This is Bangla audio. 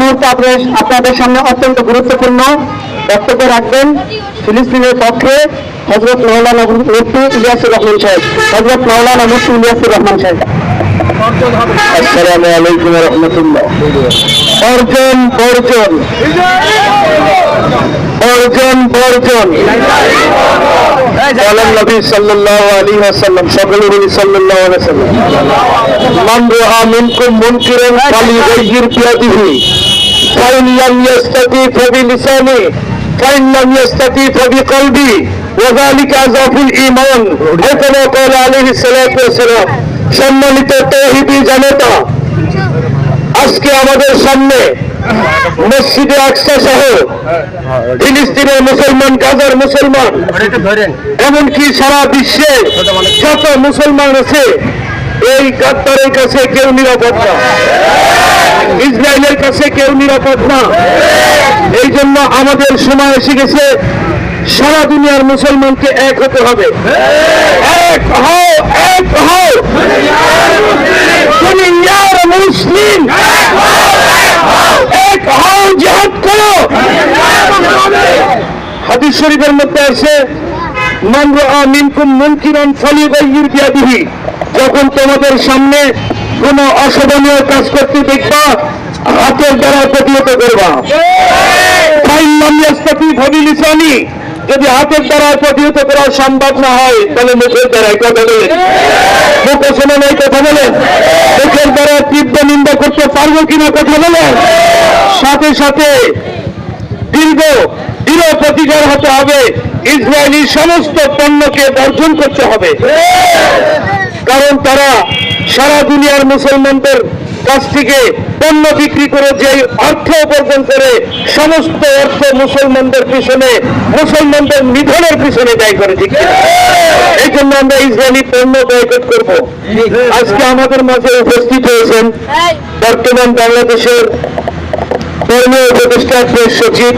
মুহূর্তে আপনাদের সামনে অত্যন্ত গুরুত্বপূর্ণ বক্তব্য রাখবেন ফিলিস্তিনের পক্ষে হযরত মাওলানা মুফতি ইলিয়াসুর রহমান সাহেব। হযরত মাওলানা মুফতি ইলিয়াসুর রহমান সাহেব। আসসালামু আলাইকুম ওয়া রাহমাতুল্লাহ। বর্জন বর্জন বর্জন বর্জন বলেন নবী সাল্লাল্লাহু আলাইহি ওয়াসাল্লাম, সকলে বলি সাল্লাল্লাহু আলাইহি ওয়াসাল্লাম। মান রাআ মিনকুম মুনকিরান ফালিয়ুগাইয়ির বিয়াদিহি ফাইন লাম ইয়াস্তাতি ফাবিলিসানি ফাইন লাম ইয়াস্তাতি ফাবিকলবি ওয়া যালিকা আযাফুল ঈমান। এখানে قال আলাইহিস সালাতু ওয়াস সালাম। সম্মানিত তাওহীদি জনতা, আজকে আমাদের সামনে মসজিদে আকসা সহ ফিলিস্তিনের মুসলমান, গাজার মুসলমান, এমনকি সারা বিশ্বে যত মুসলমান আছে, এই গাদ্দারের কাছে কেউ নিরাপদ না, ইসরায়েলের কাছে কেউ নিরাপদ না। এই জন্য আমাদের সময় এসে গেছে, সারা দুনিয়ার মুসলমানকে এক হতে হবে। এক হও, এক হও দুনিয়ার মুসলিম, এক হও, জিহাদ করো। হাদিস শরীফের মধ্যে আছে, মান রাআ মিনকুম মুনকিরান ফালিয়ুগাইয়ির বিয়াদিহি। যখন তোমাদের সামনে কোন অশোভনীয় কাজ করতে দেখবা, হাতের দ্বারা প্রতিহত করবা। ফাইন লাম ইয়াস্তাতি ফাবিলিসানি। যদি হাতের দ্বারা প্রতিহত করা সম্ভব না হয়, তাহলে মুখের দ্বারা কথা বলেন। মুখে শোনা নেই, কথা বলেন। মুখের দ্বারা তীব্র নিন্দা করতে পারবো কিনা, কথা বলেন। সাথে সাথে দৃঢ় প্রতিকার হতে হবে। ইসরায়েলি সমস্ত পণ্যকে বর্জন করতে হবে, কারণ তারা সারা দুনিয়ার মুসলমানদের কাছ থেকে পণ্য বিক্রি করে যে অর্থ উপার্জন করে, সমস্ত অর্থ মুসলমানদের পিছনে, মুসলমানদের নিধনের পিছনে ব্যয় করে। ঠিক এই জন্য আমরা ইসরায়েলি পণ্য বয়কট করব। আজকে আমাদের মাঝে উপস্থিত হয়েছেন বর্তমান বাংলাদেশের ধর্মীয় উপদেষ্টা প্রেস সচিব